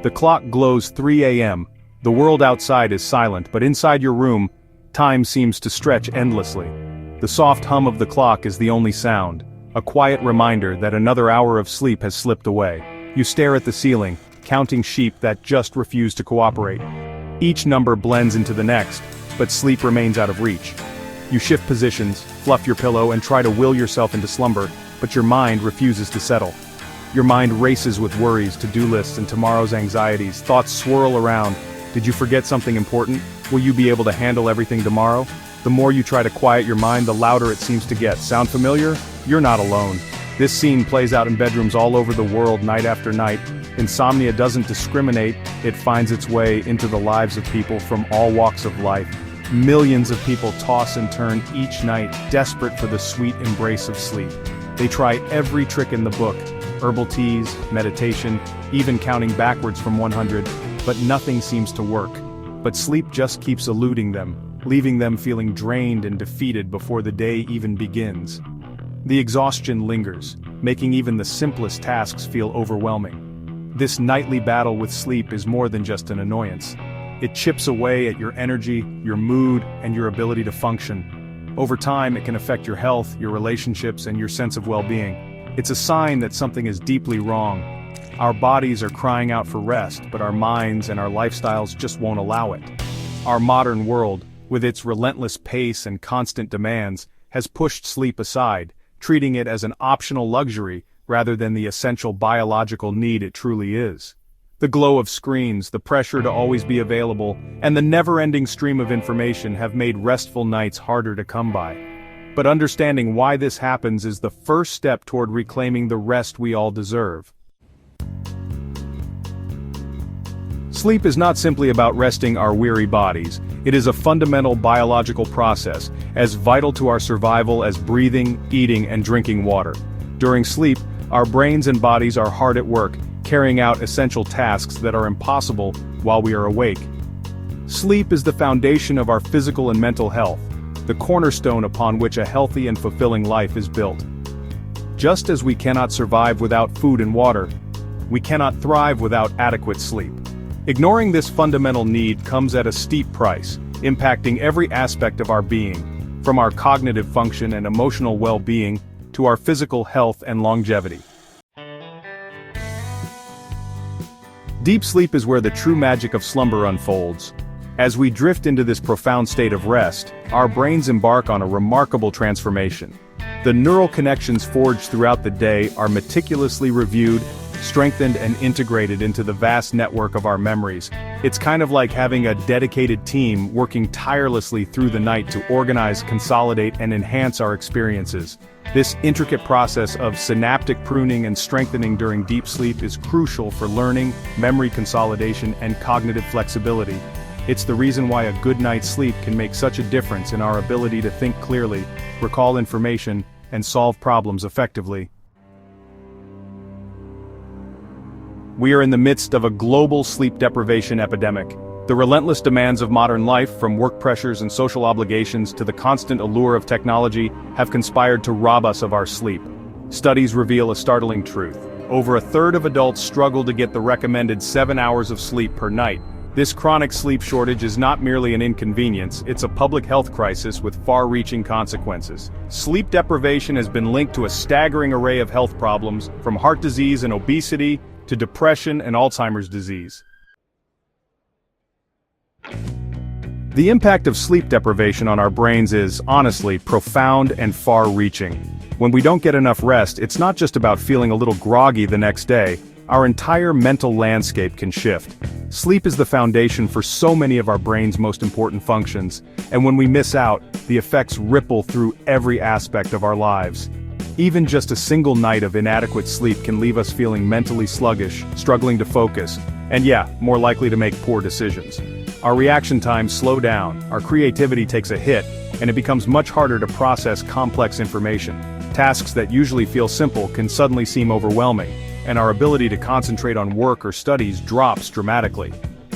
The clock glows 3 a.m. The world outside is silent, but inside your room, time seems to stretch endlessly. The soft hum of the clock is the only sound, a quiet reminder that another hour of sleep has slipped away. You stare at the ceiling, counting sheep that just refuse to cooperate. Each number blends into the next, but sleep remains out of reach. You shift positions, fluff your pillow, and try to will yourself into slumber, but your mind refuses to settle. Your mind races with worries, to-do lists, and tomorrow's anxieties. Thoughts swirl around. Did you forget something important? Will you be able to handle everything tomorrow? The more you try to quiet your mind, the louder it seems to get. Sound familiar? You're not alone. This scene plays out in bedrooms all over the world night after night. Insomnia doesn't discriminate, it finds its way into the lives of people from all walks of life. Millions of people toss and turn each night, desperate for the sweet embrace of sleep. They try every trick in the book, herbal teas, meditation, even counting backwards from 100, but nothing seems to work. But sleep just keeps eluding them, leaving them feeling drained and defeated before the day even begins. The exhaustion lingers, making even the simplest tasks feel overwhelming. This nightly battle with sleep is more than just an annoyance. It chips away at your energy, your mood, and your ability to function. Over time, it can affect your health, your relationships, and your sense of well-being. It's a sign that something is deeply wrong. Our bodies are crying out for rest, but our minds and our lifestyles just won't allow it. Our modern world, with its relentless pace and constant demands, has pushed sleep aside, treating it as an optional luxury rather than the essential biological need it truly is. The glow of screens, the pressure to always be available, and the never-ending stream of information have made restful nights harder to come by. But understanding why this happens is the first step toward reclaiming the rest we all deserve. Sleep is not simply about resting our weary bodies. It is a fundamental biological process, as vital to our survival as breathing, eating, and drinking water. During sleep, our brains and bodies are hard at work, carrying out essential tasks that are impossible while we are awake. Sleep is the foundation of our physical and mental health, the cornerstone upon which a healthy and fulfilling life is built. Just as we cannot survive without food and water, we cannot thrive without adequate sleep. Ignoring this fundamental need comes at a steep price, impacting every aspect of our being, from our cognitive function and emotional well-being to our physical health and longevity. Deep sleep is where the true magic of slumber unfolds. As we drift into this profound state of rest, our brains embark on a remarkable transformation. The neural connections forged throughout the day are meticulously reviewed, strengthened, and integrated into the vast network of our memories. It's kind of like having a dedicated team working tirelessly through the night to organize, consolidate, and enhance our experiences. This intricate process of synaptic pruning and strengthening during deep sleep is crucial for learning, memory consolidation, and cognitive flexibility. It's the reason why a good night's sleep can make such a difference in our ability to think clearly, recall information, and solve problems effectively. We are in the midst of a global sleep deprivation epidemic. The relentless demands of modern life, from work pressures and social obligations to the constant allure of technology, have conspired to rob us of our sleep. Studies reveal a startling truth. Over a third of adults struggle to get the recommended 7 hours of sleep per night. This chronic sleep shortage is not merely an inconvenience, it's a public health crisis with far-reaching consequences. Sleep deprivation has been linked to a staggering array of health problems, from heart disease and obesity to depression and Alzheimer's disease. The impact of sleep deprivation on our brains is, honestly, profound and far-reaching. When we don't get enough rest, it's not just about feeling a little groggy the next day. Our entire mental landscape can shift. Sleep is the foundation for so many of our brain's most important functions, and when we miss out, the effects ripple through every aspect of our lives. Even just a single night of inadequate sleep can leave us feeling mentally sluggish, struggling to focus, and more likely to make poor decisions. Our reaction times slow down, our creativity takes a hit, and it becomes much harder to process complex information. Tasks that usually feel simple can suddenly seem overwhelming, and our ability to concentrate on work or studies drops dramatically.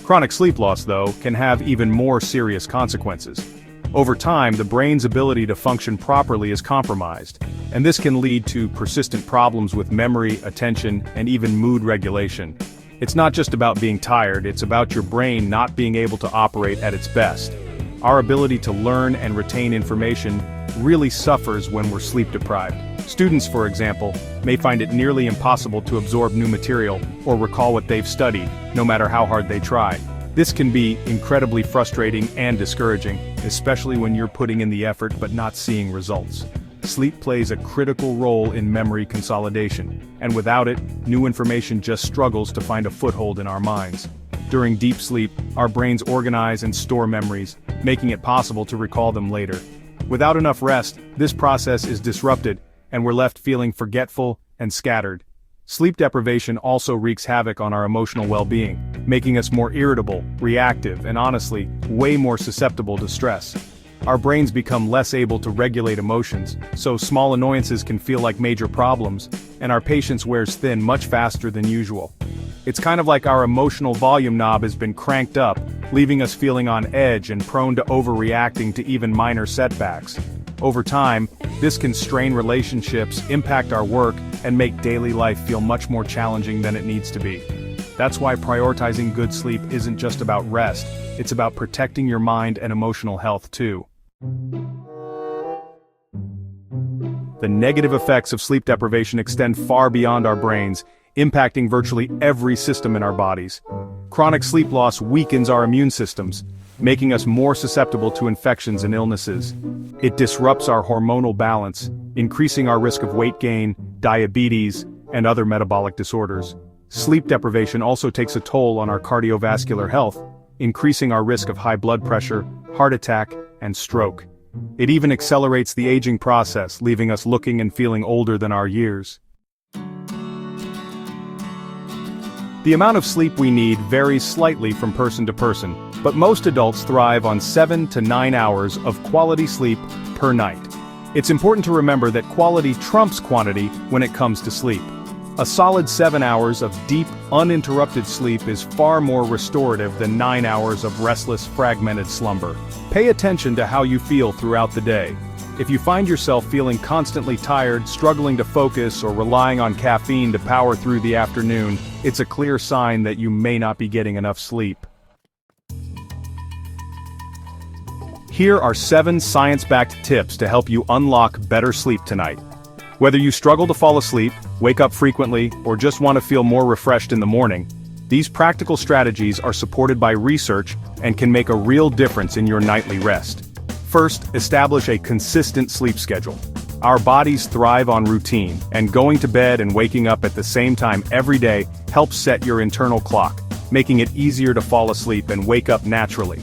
Chronic sleep loss, though, can have even more serious consequences. Over time, the brain's ability to function properly is compromised, and this can lead to persistent problems with memory, attention, and even mood regulation. It's not just about being tired, it's about your brain not being able to operate at its best. Our ability to learn and retain information really suffers when we're sleep deprived. Students, for example, may find it nearly impossible to absorb new material or recall what they've studied, no matter how hard they try. This can be incredibly frustrating and discouraging, especially when you're putting in the effort but not seeing results. Sleep plays a critical role in memory consolidation, and without it, new information just struggles to find a foothold in our minds. During deep sleep, our brains organize and store memories, making it possible to recall them later. Without enough rest, this process is disrupted, and we're left feeling forgetful and scattered. Sleep deprivation also wreaks havoc on our emotional well-being, making us more irritable, reactive, and honestly, way more susceptible to stress. Our brains become less able to regulate emotions, so small annoyances can feel like major problems, and our patience wears thin much faster than usual. It's kind of like our emotional volume knob has been cranked up, leaving us feeling on edge and prone to overreacting to even minor setbacks. Over time, this can strain relationships, impact our work, and make daily life feel much more challenging than it needs to be. That's why prioritizing good sleep isn't just about rest, it's about protecting your mind and emotional health too. The negative effects of sleep deprivation extend far beyond our brains, impacting virtually every system in our bodies. Chronic sleep loss weakens our immune systems, making us more susceptible to infections and illnesses. It disrupts our hormonal balance, increasing our risk of weight gain, diabetes, and other metabolic disorders. Sleep deprivation also takes a toll on our cardiovascular health, increasing our risk of high blood pressure, heart attack, and stroke. It even accelerates the aging process, leaving us looking and feeling older than our years. The amount of sleep we need varies slightly from person to person, but most adults thrive on 7 to 9 hours of quality sleep per night. It's important to remember that quality trumps quantity when it comes to sleep. A solid 7 hours of deep, uninterrupted sleep is far more restorative than 9 hours of restless, fragmented slumber. Pay attention to how you feel throughout the day. If you find yourself feeling constantly tired, struggling to focus, or relying on caffeine to power through the afternoon, it's a clear sign that you may not be getting enough sleep. Here are 7 science-backed tips to help you unlock better sleep tonight. Whether you struggle to fall asleep, wake up frequently, or just want to feel more refreshed in the morning, these practical strategies are supported by research and can make a real difference in your nightly rest. First, establish a consistent sleep schedule. Our bodies thrive on routine, and going to bed and waking up at the same time every day helps set your internal clock, making it easier to fall asleep and wake up naturally.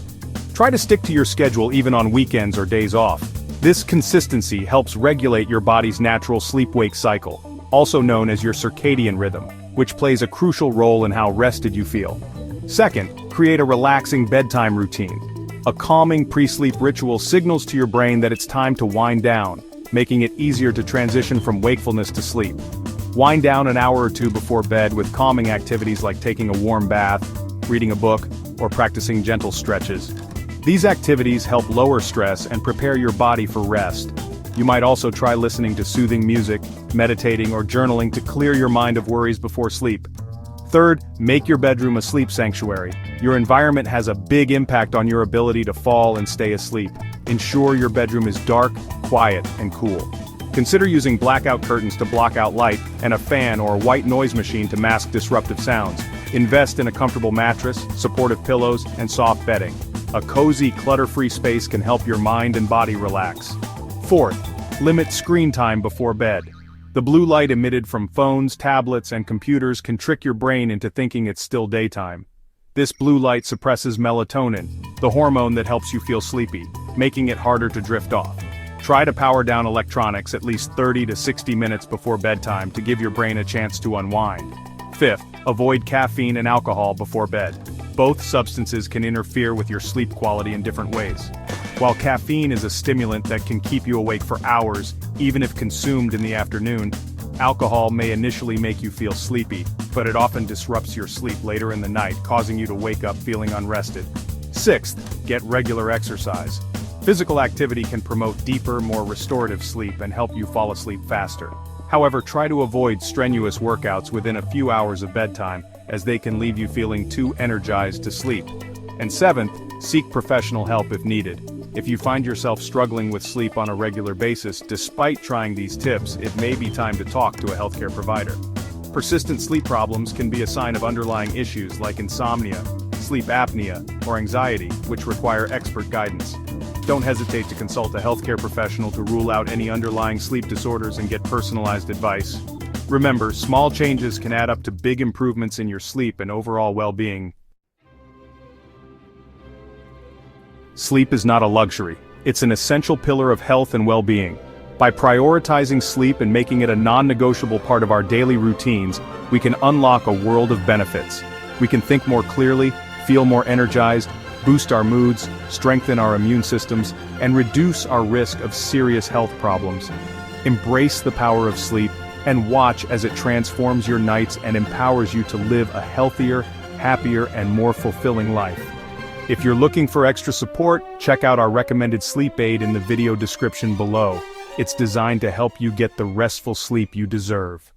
Try to stick to your schedule even on weekends or days off. This consistency helps regulate your body's natural sleep-wake cycle, also known as your circadian rhythm, which plays a crucial role in how rested you feel. Second, create a relaxing bedtime routine. A calming pre-sleep ritual signals to your brain that it's time to wind down, making it easier to transition from wakefulness to sleep. Wind down an hour or two before bed with calming activities like taking a warm bath, reading a book, or practicing gentle stretches. These activities help lower stress and prepare your body for rest. You might also try listening to soothing music, meditating, or journaling to clear your mind of worries before sleep. Third, make your bedroom a sleep sanctuary. Your environment has a big impact on your ability to fall and stay asleep. Ensure your bedroom is dark, quiet, and cool. Consider using blackout curtains to block out light, and a fan or a white noise machine to mask disruptive sounds. Invest in a comfortable mattress, supportive pillows, and soft bedding. A cozy, clutter-free space can help your mind and body relax. Fourth, limit screen time before bed. The blue light emitted from phones, tablets, and computers can trick your brain into thinking it's still daytime. This blue light suppresses melatonin, the hormone that helps you feel sleepy, making it harder to drift off. Try to power down electronics at least 30 to 60 minutes before bedtime to give your brain a chance to unwind. Fifth, avoid caffeine and alcohol before bed. Both substances can interfere with your sleep quality in different ways. While caffeine is a stimulant that can keep you awake for hours, even if consumed in the afternoon, alcohol may initially make you feel sleepy, but it often disrupts your sleep later in the night, causing you to wake up feeling unrested. Sixth, get regular exercise. Physical activity can promote deeper, more restorative sleep and help you fall asleep faster. However, try to avoid strenuous workouts within a few hours of bedtime, as they can leave you feeling too energized to sleep. And seventh, seek professional help if needed. If you find yourself struggling with sleep on a regular basis, despite trying these tips, it may be time to talk to a healthcare provider. Persistent sleep problems can be a sign of underlying issues like insomnia, sleep apnea, or anxiety, which require expert guidance. Don't hesitate to consult a healthcare professional to rule out any underlying sleep disorders and get personalized advice. Remember, small changes can add up to big improvements in your sleep and overall well-being. Sleep is not a luxury. It's an essential pillar of health and well-being. By prioritizing sleep and making it a non-negotiable part of our daily routines, we can unlock a world of benefits. We can think more clearly, feel more energized, boost our moods, strengthen our immune systems, and reduce our risk of serious health problems. Embrace the power of sleep, and watch as it transforms your nights and empowers you to live a healthier, happier, and more fulfilling life. If you're looking for extra support, check out our recommended sleep aid in the video description below. It's designed to help you get the restful sleep you deserve.